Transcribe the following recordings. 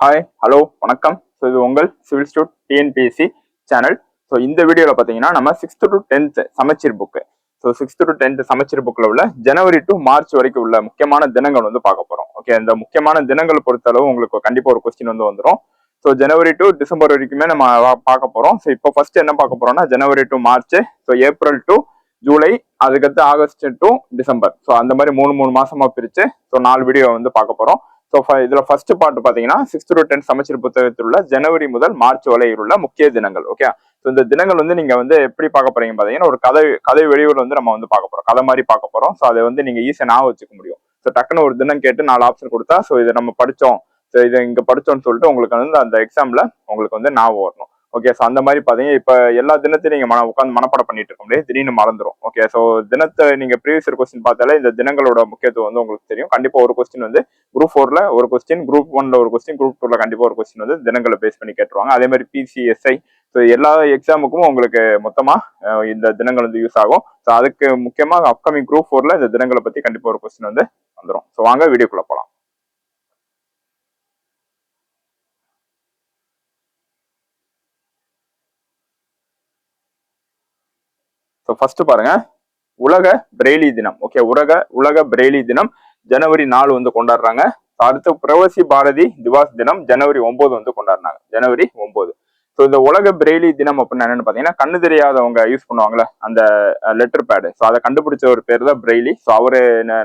Hi hello வணக்கம். So இது உங்கள் civil stood TNPSC channel. So இந்த வீடியோவில் பார்த்தீங்கன்னா நம்ம 6th to 10th சமச்சீர் book. So 6th to 10th சமச்சீர் புக்கில் உள்ள ஜனவரி டு மார்ச் வரைக்கும் உள்ள முக்கியமான தினங்கள் வந்து பார்க்க போகிறோம். ஓகே, இந்த முக்கியமான தினங்கள் பொறுத்தளவு உங்களுக்கு கண்டிப்பாக ஒரு கொஸ்டின் வந்து வந்துடும். ஸோ ஜனவரி டு டிசம்பர் வரைக்குமே நம்ம பார்க்க போகிறோம். ஸோ இப்போ ஃபர்ஸ்ட் என்ன பார்க்க போறோம்னா January to March, so April to July, அதுக்கடுத்து ஆகஸ்ட் டு டிசம்பர். ஸோ அந்த மாதிரி மூணு மாசமா பிரிச்சு ஸோ 4 வீடியோ வந்து பார்க்க போறோம். ஸோ இதுல ஃபர்ஸ்ட் பார்ட் பாத்தீங்கன்னா 6th to 10th சமச்சீர் புத்தகத்தில் உள்ள ஜனவரி முதல் மார்ச் வரையில் உள்ள முக்கிய தினங்கள். ஓகே, ஸோ இந்த தினங்கள் வந்து நீங்க வந்து எப்படி பார்க்க போறீங்க பாத்தீங்கன்னா ஒரு கதை வெளியூர் வந்து நம்ம வந்து பார்க்க போறோம், கதை மாதிரி பார்க்க போறோம். ஸோ அதை வந்து நீங்க ஈஸியா ஞாபகம் வச்சுக்க முடியும். ஸோ டக்குன்னு ஒரு தினம் கேட்டு 4 ஆப்ஷன் கொடுத்தா ஸோ இதை நம்ம படிச்சோம், ஸோ இதை இங்க படிச்சோம்னு சொல்லிட்டு உங்களுக்கு வந்து அந்த எக்ஸாம்ல உங்களுக்கு வந்து ஞாபகம் வரணும். ஓகே, ஸோ அந்த மாதிரி பாத்தீங்கன்னா இப்ப எல்லா தினத்தையும் நீங்க உட்காந்து மனப்பாடம் பண்ணிட்டு இருக்க முடியாது, திடீர்னு மறந்துடும். ஓகே, ஸோ தினத்தை நீங்க ப்ரீவியஸ் இயர் கொஸ்டின் பார்த்தாலே இந்த தினங்களோட முக்கியத்துவம் வந்து உங்களுக்கு தெரியும். கண்டிப்பா ஒரு கொஸ்டின் வந்து குரூப் 4ல ஒரு கொஸ்டின், குரூப் 1ல ஒரு கொஸ்டின், குரூப் 2ல கண்டிப்பா ஒரு கொஸ்டின் வந்து தினங்களை பேஸ் பண்ணி கேட்டுருவாங்க. அதே மாதிரி பிசிஎஸ்ஐ, ஸோ எல்லா எக்ஸாமுக்கும் உங்களுக்கு மொத்தமா இந்த தினங்கள் வந்து யூஸ் ஆகும். ஸோ அதுக்கு முக்கியமா அப்கமிங் குரூப் 4ல இந்த தினங்களை பத்தி கண்டிப்பா ஒரு கொஸ்டின் வந்து வந்துடும். ஸோ வாங்க வீடியோக்குள்ள போலாம். ஸோ ஃபர்ஸ்ட் பாருங்க, உலக பிரெய்லி தினம். ஓகே, உலக பிரெய்லி தினம் ஜனவரி 4 வந்து கொண்டாடுறாங்க. அடுத்து பிரவாசி பாரதி திவாஸ் தினம் ஜனவரி 9 வந்து கொண்டாடுறாங்க, ஜனவரி 9. ஸோ இந்த உலக பிரெய்லி தினம் அப்படின்னு என்னன்னு பாத்தீங்கன்னா கண்ணு தெரியாதவங்க யூஸ் பண்ணுவாங்கல்ல அந்த லெட்டர் பேடு, ஸோ அதை கண்டுபிடிச்ச ஒரு பேர் தான் பிரெய்லி. ஸோ அவரு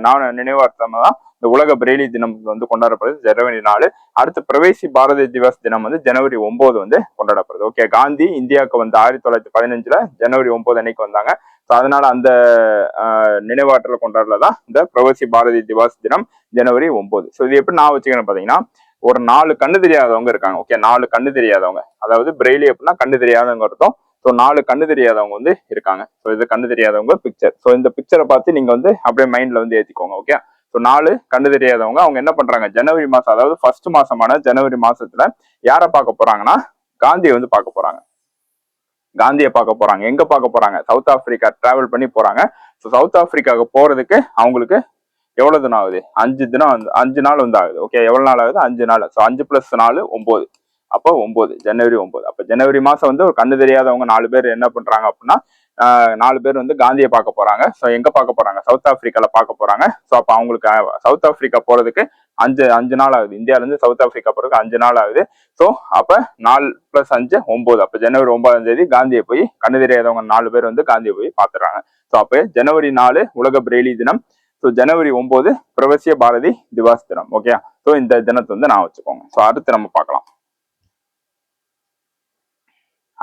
நான் நினைவார்த்தமா தான் இந்த உலக பிரெய்லி தினம் வந்து கொண்டாடப்படுது ஜனவரி 4. அடுத்து பிரவேசி பாரதி திவாஸ் தினம் வந்து ஜனவரி 9 வந்து கொண்டாடப்படுது. ஓகே, காந்தி இந்தியாவுக்கு வந்து 1915 ஜனவரி 9 அன்னைக்கு வந்தாங்க. ஸோ அதனால அந்த நினைவாற்றல கொண்டாடுறதான் இந்த பிரவாசி பாரதி திவாஸ் தினம் ஜனவரி 9. ஸோ இது எப்படி நான் வச்சுக்கிறேன் பாத்தீங்கன்னா ஒரு 4 கண்ணு தெரியாதவங்க இருக்காங்க. ஓகே, 4 கண்ணு தெரியாதவங்க, அதாவது பிரெய்லி அப்படின்னா கண்ணு தெரியாதவங்க அர்த்தம். ஸோ 4 கண்ணு தெரியாதவங்க வந்து இருக்காங்க. ஸோ இது கண்ணு தெரியாதவங்க பிக்சர். ஸோ இந்த பிக்சரை பார்த்து நீங்க வந்து அப்படியே மைண்ட்ல வந்து ஏத்திக்கோங்க. ஓகே, ஸோ 4 கண்ணு தெரியாதவங்க அவங்க என்ன பண்றாங்க, ஜனவரி மாசம் அதாவது ஃபர்ஸ்ட் மாசமான ஜனவரி மாசத்துல யாரை பார்க்க போறாங்கன்னா காந்தியை வந்து பார்க்க போறாங்க. காந்தியை பார்க்க போறாங்க. எங்க பார்க்க போறாங்க, சவுத் ஆப்பிரிக்கா டிராவல் பண்ணி போறாங்க. ஸோ சவுத் ஆப்பிரிக்காவுக்கு போறதுக்கு அவங்களுக்கு எவ்வளவு தினம் ஆகுது, 5 நாள் வந்து ஆகுது. ஓகே, எவ்வளவு நாள் ஆகுது, 5 நாள். ஸோ 5 + 4 9. அப்போ 9 ஜனவரி 9. அப்ப ஜனவரி மாசம் வந்து ஒரு கண்ணு தெரியாதவங்க 4 பேர் என்ன பண்றாங்க அப்படின்னா 4 பேர் வந்து காந்தியை பார்க்க போறாங்க. ஸோ எங்க பார்க்க போறாங்க, சவுத் ஆப்பிரிக்கால பார்க்க போறாங்க. ஸோ அப்ப அவங்களுக்கு சவுத் ஆப்பிரிக்கா போறதுக்கு 5 நாள் ஆகுது. இந்தியால இருந்து சவுத் ஆப்பிரிக்கா போறதுக்கு 5 நாள் ஆகுது. ஸோ அப்ப 4 + 5 9. அப்ப ஜனவரி 9ஆம் தேதி காந்தியை போய் கண்ணு தெரியாதவங்க 4 பேர் வந்து காந்தியை போய் பாத்துறாங்க. ஸோ அப்ப ஜனவரி 4 உலக பிரெய்லி தினம். ஸோ ஜனவரி 9 பிரவசிய பாரதி திவாஸ் தினம். ஓகே, ஸோ இந்த தினத்தை வந்து நான் வச்சுக்கோங்க. ஸோ அடுத்து நம்ம பார்க்கலாம்.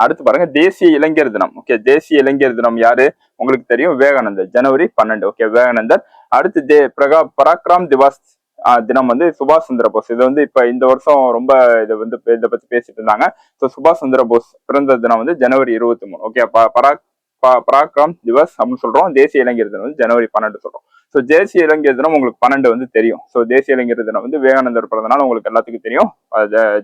அடுத்து பாருங்க, தேசிய இளைஞர் தினம். ஓகே, தேசிய இளைஞர் தினம் யாரு உங்களுக்கு தெரியும், விவேகானந்தர், ஜனவரி 12. ஓகே, விவேகானந்தர். அடுத்து பராக்கிரம் திவாஸ் தினம் வந்து சுபாஷ் சந்திர போஸ். இது வந்து இப்ப இந்த வருஷம் ரொம்ப இதை பத்தி பேசிட்டு இருந்தாங்க. ஸோ சுபாஷ் சந்திர போஸ் பிறந்த தினம் வந்து ஜனவரி 23. ஓகே, பராக்கிரம் திவஸ் அப்படின்னு சொல்றோம். தேசிய இளைஞர் தினம் வந்து ஜனவரி 12 சொல்றோம். ஸோ தேசிய இளைஞர் தினம் உங்களுக்கு 12 வந்து தெரியும். ஸோ தேசிய இளைஞர் தினம் வந்து விவேகானந்தர் பிறந்தனால உங்களுக்கு எல்லாத்துக்கும் தெரியும்,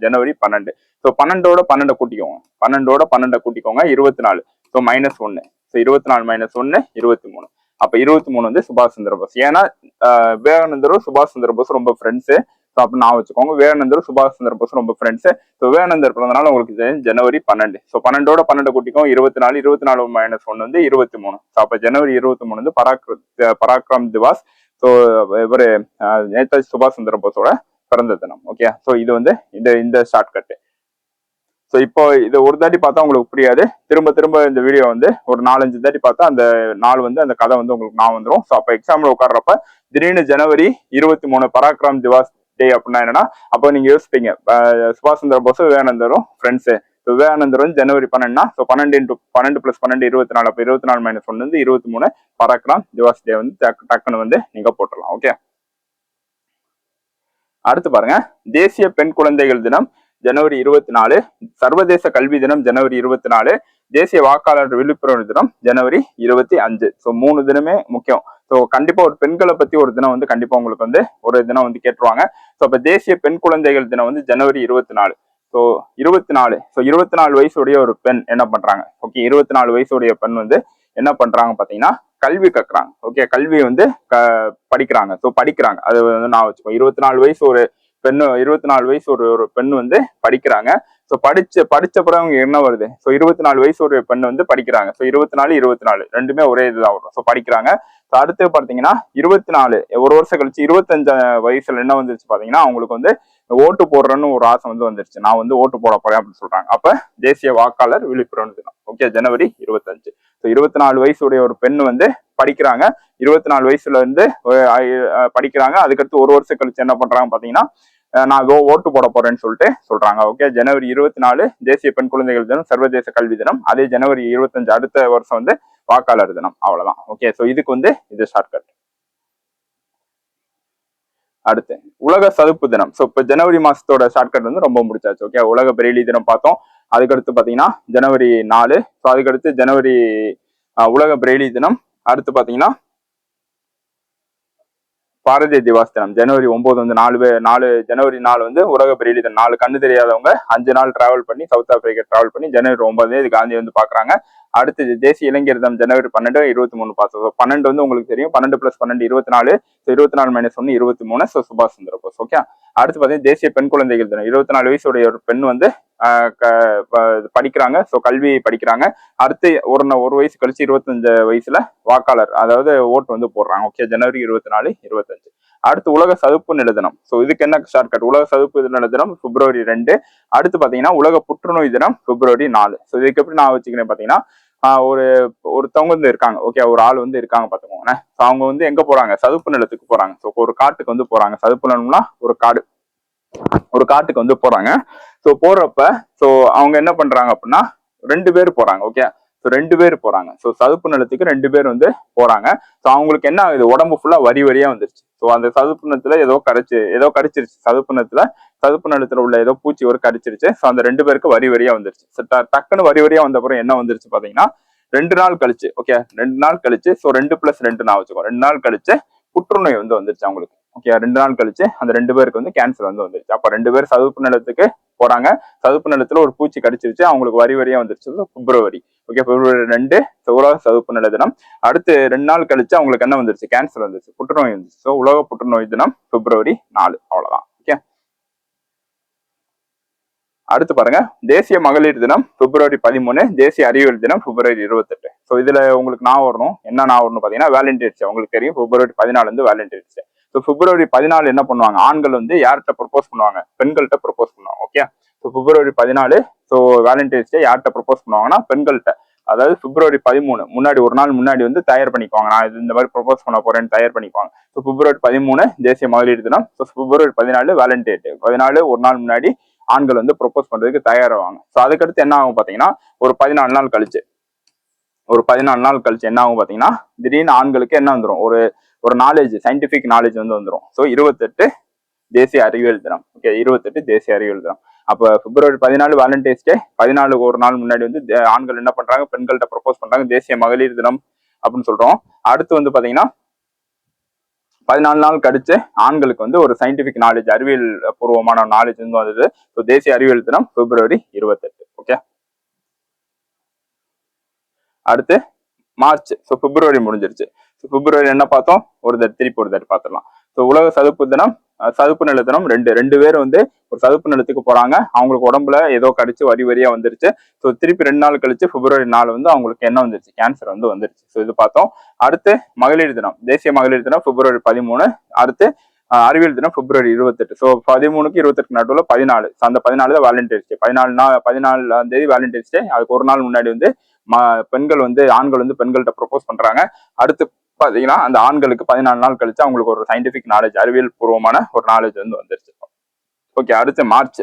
ஜனவரி 12. ஸோ 12ஓட 12 கூட்டிக்கோங்க, 12 கூட்டிக்கோங்க, 24. ஸோ -1. ஸோ 24 - 1 23. அப்ப 23 வந்து சுபாஷ் சந்திர போஸ். ஏன்னா விவேகானந்தரும் சுபாஷ் சந்திர போஸ் ரொம்ப ஃப்ரெண்ட்ஸு. ஸோ அப்ப நான் வச்சுக்கோங்க, விவேகானந்தர் சுபாஷ் சந்திர போஸ் ரொம்ப ஃப்ரெண்ட்ஸ். ஸோ விவேகானந்தர் பிறந்தனால உங்களுக்கு ஜனவரி 12. ஸோ 12ஓட 12 கூட்டிக்கும் 24. 24 - 1 வந்து 23. ஸோ அப்ப ஜனவரி 23 வந்து பராக்கிரம் திவாஸ். ஸோ இவரு நேதாஜி சுபாஷ் சந்திர போஸோட பிறந்த தினம். ஓகே, ஸோ இது வந்து இந்த ஷார்ட்கட். ஸோ இப்போ இதை ஒரு தாட்டி பார்த்தா உங்களுக்கு புரியாது, திரும்ப இந்த வீடியோ வந்து ஒரு 4-5 தாட்டி பார்த்தா அந்த நாள் வந்து அந்த கதை வந்து உங்களுக்கு நான் வந்துடும். ஸோ அப்போ எக்ஸாம்ல உட்கார்றப்ப திடீர்னு ஜனவரி 23 பராக்கிரம் திவாஸ் டே அப்படின்னா என்னன்னா அப்போ நீங்க யோசிப்பீங்க சுபாஷ் சந்திர போஸ் விவேகானந்தரும் ஃப்ரெண்ட்ஸு. விவேகானந்தர் வந்து ஜனவரி 12னா ஸோ 12 × 12 + 12 24. அப்போ 24 - 1 வந்து 23 பராக்கிரம் திவாஸ் டே வந்து டக்குன்னு வந்து நீங்க போட்டுடலாம். ஓகே, அடுத்து பாருங்க, தேசிய பெண் குழந்தைகள் தினம் ஜனவரி 24. சர்வதேச கல்வி தினம் ஜனவரி 24. தேசிய வாக்காளர் விழிப்புணர்வு தினம் ஜனவரி 25. ஸோ 3 தினமே முக்கியம். ஸோ கண்டிப்பா ஒரு பெண்களை பத்தி ஒரு தினம் வந்து கண்டிப்பா உங்களுக்கு வந்து ஒரு தினம் வந்து கேட்டுருவாங்க. ஸோ அப்ப தேசிய பெண் குழந்தைகள் தினம் வந்து ஜனவரி 24. ஸோ 24. ஸோ 24 வயசுடைய ஒரு பெண் என்ன பண்றாங்க, ஓகே 24 வயசுடைய பெண் வந்து என்ன பண்றாங்க பாத்தீங்கன்னா கல்வி கற்றாங்க. ஓகே, கல்வி வந்து படிக்கிறாங்க. ஸோ படிக்கிறாங்க, அது வந்து நான் வச்சுக்கோ 24 வயசு ஒரு பெண்ணு 24 வயசு ஒரு பெண் வந்து படிக்கிறாங்க. ஸோ படிச்ச பிறகு அவங்க என்ன வருது? ஸோ 24 வயசு ஒரு பெண் வந்து படிக்கிறாங்க. ஸோ 24 ரெண்டுமே ஒரே இதுதான் வரும். ஸோ படிக்கிறாங்க. ஸோ அடுத்து பார்த்தீங்கன்னா 24 ஒரு வருஷம் கழிச்சு 25 வயசுல என்ன வந்துருச்சு பார்த்தீங்கன்னா அவங்களுக்கு வந்து ஓட்டு போடுறன்னு ஒரு ஆசை வந்து வந்துருச்சு. நான் வந்து ஓட்டு போட போறேன் அப்படின்னு சொல்றாங்க. அப்ப தேசிய வாக்காளர் விழிப்புணர்வு தினம். ஓகே, ஜனவரி 25. ஸோ 24 வயசுடைய ஒரு பெண் வந்து படிக்கிறாங்க. 24 வயசுல இருந்து படிக்கிறாங்க. அதுக்கடுத்து ஒரு வருஷம் கழிச்சு என்ன பண்றாங்க பாத்தீங்கன்னா நான் ஓட்டு போட போறேன்னு சொல்லிட்டு சொல்றாங்க. ஓகே, ஜனவரி 24 தேசிய பெண் குழந்தைகள் தினம், சர்வதேச கல்வி தினம். அதே ஜனவரி 25 அடுத்த வருஷம் வந்து வாக்காளர் தினம். அவ்வளவுதான். ஓகே, ஸோ இதுக்கு வந்து இது ஷார்ட்கட். அடுத்து உலக சதுப்பு தினம். ஸோ இப்போ ஜனவரி மாசத்தோட ஷார்ட்கட் வந்து ரொம்ப முடிச்சாச்சு. ஓகே, உலக பிரெய்லி தினம் பார்த்தோம். அதுக்கடுத்து பாத்தீங்கன்னா ஜனவரி 4. ஸோ அதுக்கடுத்து ஜனவரி உலக பிரெய்லி தினம். அடுத்து பாத்தீங்கன்னா பாரதிய திவாஸ் தினம் ஜனவரி 9 வந்து 4 ஜனவரி 4 வந்து உலக பிரெய்லி தினம். 4 கண்ணு தெரியாதவங்க 5 நாள் டிராவல் பண்ணி சவுத் ஆப்பிரிக்கா டிராவல் பண்ணி ஜனவரி 9 இது காந்தி வந்து பாக்குறாங்க. அடுத்து தேசிய இளைஞர் தினம் ஜனவரி 12 23 பார்த்தோம். 12 வந்து உங்களுக்கு தெரியும். 12 + 12 24. 24 - 1 23. ஸோ சுபாஷ் சந்திர போஸ். ஓகே, அடுத்து பாத்தீங்கன்னா தேசிய பெண் குழந்தைகள் தினம். 24 வயசுடைய ஒரு பெண் வந்து படிக்கிறாங்க. ஸோ கல்வி படிக்கிறாங்க. அடுத்து ஒரு வயசு கழிச்சு 25 வயசுல வாக்காளர் அதாவது ஓட்டு வந்து போடுறாங்க. ஓகே, ஜனவரி 24 25. அடுத்து உலக சதுப்பு நில தினம். ஸோ இதுக்கு என்ன ஷார்ட்கட்? உலக சதுப்பு நில தினம் பிப்ரவரி 2. அடுத்து பாத்தீங்கன்னா உலக புற்றுநோய் தினம் பிப்ரவரி 4. ஸோ இதுக்கு எப்படி நான் வச்சுக்கிறேன் பாத்தீங்கன்னா ஒருத்தவங்க வந்து இருக்காங்க. ஓகே, ஒரு ஆள் வந்து இருக்காங்க பாத்துக்கோங்க. ஸோ அவங்க வந்து எங்க போறாங்க? சதுப்பு நிலத்துக்கு போறாங்க. ஸோ ஒரு காட்டுக்கு வந்து போறாங்க. சதுப்பு நிலம்னா ஒரு காட்டுக்கு வந்து போறாங்க. ஸோ போறப்ப ஸோ அவங்க என்ன பண்றாங்க அப்படின்னா 2 பேர் போறாங்க. ஓகே, ஸோ 2 பேர் போறாங்க. ஸோ சதுப்பு நிலத்துக்கு 2 பேர் வந்து போறாங்க. ஸோ அவங்களுக்கு என்ன ஆகுது? உடம்பு ஃபுல்லா வரியா வந்துருச்சு. ஸோ அந்த சதுப்பு நிலத்துல ஏதோ கடிச்சிருச்சு. சதுப்பு நிலத்துல உள்ள ஏதோ பூச்சி ஒரு கடிச்சிருச்சு. ஸோ அந்த 2 பேருக்கு வரியா வந்துருச்சு. டக்குன்னு வரியா வந்த அப்புறம் என்ன வந்துருச்சு பாத்தீங்கன்னா 2 நாள் கழிச்சு. ஓகே, 2 நாள் கழிச்சு. ஸோ 2 + 2 நான் வச்சுக்கோ. 2 நாள் கழிச்சு புற்றுநோய் வந்து வந்துருச்சு அவங்களுக்கு. ஓகே, 2 நாள் கழிச்சு அந்த 2 பேருக்கு வந்து கேன்சர் வந்து வந்துருச்சு. அப்ப 2 பேர் சதுப்பு நிலத்துக்கு போறாங்க. சதுப்பு நிலத்துல ஒரு பூச்சி கடிச்சிருச்சு. அவங்களுக்கு வரியா வந்துருச்சு. பிப்ரவரி. ஓகே, பிப்ரவரி 2 உலக சதுப்பு நில தினம். அடுத்து 2 நாள் கழிச்சு அவங்களுக்கு என்ன வந்துருச்சு? கேன்சர் வந்துருச்சு, புற்றுநோய் வந்துருச்சு. ஸோ உலக புற்றுநோய் தினம் பிப்ரவரி 4. அவ்வளவுதான். ஓகே, அடுத்து பாருங்க தேசிய மகளிர் தினம் பிப்ரவரி 13. தேசிய அறிவியல் தினம் பிப்ரவரி 28. ஸோ இதுல உங்களுக்கு நான் வரணும் என்ன நான் வரணும் பாத்தீங்கன்னா வேலண்டைன்ஸ் டே. உங்களுக்கு தெரியும் பிப்ரவரி 14 வந்து வேலண்டைன்ஸ் டே. ஸோ பிப்ரவரி 14 என்ன பண்ணுவாங்க? ஆண்கள் வந்து யார்கிட்ட ப்ரொபோஸ் பண்ணுவாங்க? பெண்கள்கிட்ட ப்ரொபோஸ் பண்ணுவாங்க. ஓகே, ஸோ பிப்ரவரி 14 ஸோ வேலண்டைன்ஸ் டே யார்கிட்ட ப்ரொபோஸ் பண்ணுவாங்கன்னா பெண்கள்கிட்ட. அதாவது பிப்ரவரி 13 முன்னாடி ஒரு நாள் முன்னாடி வந்து தயார் பண்ணிக்குவாங்க. நான் இந்த மாதிரி ப்ரொபோஸ் பண்ண போறேன்னு தயார் பண்ணிக்குவாங்க. ஸோ பிப்ரவரி 13 தேசிய மகளிர் தினம். ஸோ பிப்ரவரி 14 வேலண்டைன் டே. 14 ஒரு நாள் முன்னாடி ஆண்கள் வந்து ப்ரொபோஸ் பண்றதுக்கு தயாராவாங்க. ஸோ அதுக்கடுத்து என்ன ஆகும் பாத்தீங்கன்னா ஒரு 14 நாள் கழிச்சு என்ன ஆகும் பாத்தீங்கன்னா திடீர்னு ஆண்களுக்கு என்ன வந்துடும்? ஒரு நாலேஜ், சயின்டிபிக் நாலேஜ் வந்து வந்துடும். ஸோ 28 தேசிய அறிவியல் தினம். ஓகே, 28 தேசிய அறிவியல் தினம். அப்ப பிப்ரவரி 14 வேலண்டைன்ஸ் டே. 14 ஒரு நாள் முன்னாடி வந்து ஆண்கள் என்ன பண்றாங்க? பெண்கள்கிட்ட ப்ரொபோஸ் பண்றாங்க. தேசிய மகளிர் தினம் அப்படின்னு சொல்றோம். அடுத்து வந்து பாத்தீங்கன்னா 14 நாள் கழிச்சு ஆண்களுக்கு வந்து ஒரு சயின்டிபிக் நாலேஜ், அறிவியல் பூர்வமான நாலேஜ் வந்து வந்தது. ஸோ தேசிய அறிவியல் தினம் பிப்ரவரி 28. ஓகே, அடுத்து மார்ச். ஸோ பிப்ரவரி முடிஞ்சிருச்சு. ஸோ பிப்ரவரி என்ன பார்த்தோம்? திருப்பி ஒரு தாட்டி பார்த்துடலாம். ஸோ உலக சதுப்பு தினம், சதுப்பு நில தினம். ரெண்டு பேர் வந்து ஒரு சதுப்பு நிலத்துக்கு போறாங்க. அவங்களுக்கு உடம்புல ஏதோ கடிச்சு வரியா வந்துருச்சு. ஸோ திருப்பி 2 நாள் கழிச்சு பிப்ரவரி 4 வந்து அவங்களுக்கு என்ன வந்துருச்சு? கேன்சர் வந்து வந்துருச்சு. ஸோ இது பார்த்தோம். அடுத்து மகளிர் தினம், தேசிய மகளிர் தினம் பிப்ரவரி 13. அடுத்து அறிவியல் தினம் பிப்ரவரி 28. ஸோ 13க்கு 28 நடுவில் 14. அந்த 14 தான் வேலண்டைன்ஸ் டே. 14ஆம் தேதி வேலண்டைன்ஸ் டே. அதுக்கு ஒரு நாள் முன்னாடி வந்து பெண்கள் வந்து ஆண்கள் வந்து பெண்கள்கிட்ட ப்ரொபோஸ் பண்றாங்க. அடுத்து பாத்தீங்கன்னா அந்த ஆண்களுக்கு 14 நாள் கழிச்சு அவங்களுக்கு ஒரு சயின்டிபிக் நாலேஜ், அறிவியல் பூர்வமான ஒரு நாலேஜ் வந்து வந்துருச்சு. ஓகே, அடுத்து மார்ச்.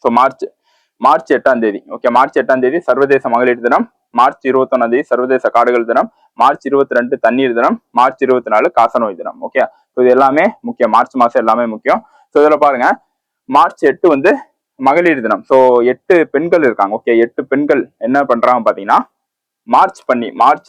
ஸோ மார்ச் 8ஆம் தேதி. ஓகே, மார்ச் 8ஆம் தேதி சர்வதேச மகளிர் தினம். மார்ச் 21ஆம் தேதி சர்வதேச காடுகள் தினம். மார்ச் 22 தண்ணீர் தினம். மார்ச் 24 காசநோய் தினம். ஓகே, ஸோ இது எல்லாமே முக்கியம். மார்ச் மாசம் எல்லாமே முக்கியம். ஸோ இதுல பாருங்க மார்ச் 8 வந்து மகளிர் தினம். ஸோ 8 பெண்கள் இருக்காங்க. ஓகே, 8 பெண்கள் என்ன பண்றாங்க பாத்தீங்கன்னா மார்ச்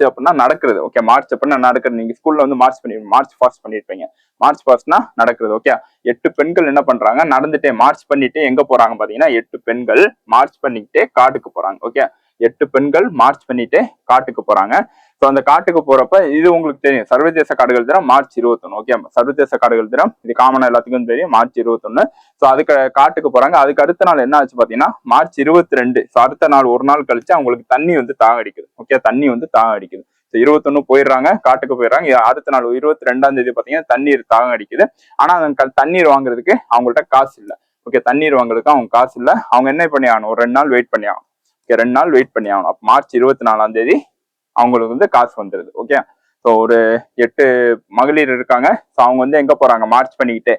அப்படின்னா நடக்கிறது. ஓகே, மார்ச் அப்படின்னா நடக்கிறது. நீங்க ஸ்கூல்ல வந்து மார்ச் பாஸ்ட் பண்ணிருப்பீங்க. மார்ச் பாஸ்ட்னா நடக்கிறது. ஓகே, 8 பெண்கள் என்ன பண்றாங்க? நடந்துட்டே மார்ச் பண்ணிட்டு எங்க போறாங்க பாத்தீங்கன்னா 8 பெண்கள் மார்ச் பண்ணிக்கிட்டே காட்டுக்கு போறாங்க. ஓகே, 8 பெண்கள் மார்ச் பண்ணிட்டு காட்டுக்கு போறாங்க. ஸோ அந்த காட்டுக்கு போறப்ப இது உங்களுக்கு தெரியும், சர்வதேச காடுகள் தினம் மார்ச் 21. ஓகே, சர்வதேச காடுகள் தினம் இது காமனா எல்லாத்துக்கும் தெரியும், மார்ச் 21. ஸோ அதுக்கு காட்டுக்கு போறாங்க. அதுக்கு அடுத்த நாள் என்ன ஆச்சு பாத்தீங்கன்னா மார்ச் 22. ஸோ அடுத்த நாள் ஒரு நாள் கழிச்சு அவங்களுக்கு தண்ணி வந்து தாகம் அடிக்குது. ஓகே, தண்ணி வந்து தாகம் அடிக்குது. 21 போயிடுறாங்க, காட்டுக்கு போயிடுறாங்க. அடுத்த நாள் 22ஆம் தேதி பாத்தீங்கன்னா தண்ணீர் தாகம் அடிக்குது. ஆனா அந்த தண்ணீர் வாங்குறதுக்கு அவங்கள்ட்ட காசு இல்லை. ஓகே, தண்ணீர் வாங்குறதுக்கு அவங்க காசு இல்லை. அவங்க என்ன பண்ணி ஆகணும், ஒரு 2 நாள் வெயிட் பண்ணி ஆகணும். ஓகே, 2 நாள் வெயிட் பண்ணி ஆகணும். அப்ப மார்ச் 24ஆம் தேதி அவங்களுக்கு வந்து காசு வந்துருது. ஓகே, ஸோ ஒரு 8 மகளிர் இருக்காங்க. ஸோ அவங்க வந்து எங்க போறாங்க, மார்ச் பண்ணிக்கிட்டே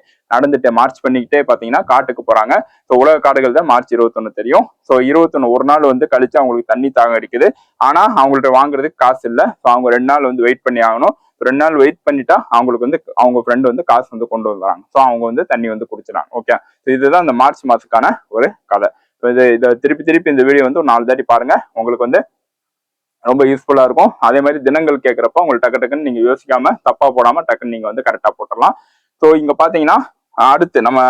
மார்ச் பண்ணிக்கிட்டே பாத்தீங்கன்னா காட்டுக்கு போறாங்க. ஸோ உலக காடுகள் தான் மார்ச் 21 தெரியும். ஸோ 21 ஒரு நாள் வந்து கழிச்சு அவங்களுக்கு தண்ணி தாகம் அடிக்குது. ஆனா அவங்கள்ட்ட வாங்குறதுக்கு காசு இல்லை. ஸோ அவங்க 2 நாள் வந்து வெயிட் பண்ணி ஆகணும். 2 நாள் வெயிட் பண்ணிட்டா அவங்களுக்கு வந்து அவங்க ஃப்ரெண்ட் வந்து காசு வந்து கொண்டு வந்துறாங்க. ஸோ அவங்க வந்து தண்ணி வந்து குடிச்சிடாங்க. ஓகே, இதுதான் இந்த மார்ச் மாசத்துக்கான ஒரு கதை. இதை திருப்பி இந்த வீடியோ வந்து ஒரு 4 தாட்டி பாருங்க, உங்களுக்கு வந்து ரொம்ப யூஸ்ஃபுல்லா இருக்கும். அதே மாதிரி தினங்கள் கேட்கறப்ப உங்களுக்கு டக்குன்னு நீங்க யோசிக்காம தப்பா போடாம டக்குன்னு நீங்க வந்து கரெக்டா போட்டுடலாம். ஸோ இங்க பாத்தீங்கன்னா அடுத்து நம்ம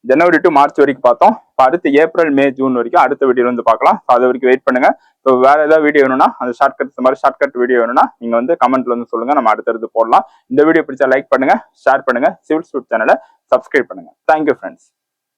ஜனவரி டு மார்ச் வரைக்கும் பார்த்தோம். அடுத்து ஏப்ரல் மே ஜூன் வரைக்கும் அடுத்த வீடியோ வந்து பார்க்கலாம். அது வரைக்கும் வெயிட் பண்ணுங்க. ஸோ வேற ஏதாவது வீடியோ வேணும்னா, அந்த ஷார்ட்கட் வீடியோ வேணும்னா நீங்க வந்து கமெண்ட்ல வந்து சொல்லுங்க, நம்ம அடுத்தடுத்து போடலாம். இந்த வீடியோ பிடிச்சா லைக் பண்ணுங்க, ஷேர் பண்ணுங்க, சிவில் ஸ்டூட் சேனலை சப்ஸ்கிரைப் பண்ணுங்க. Thank you friends.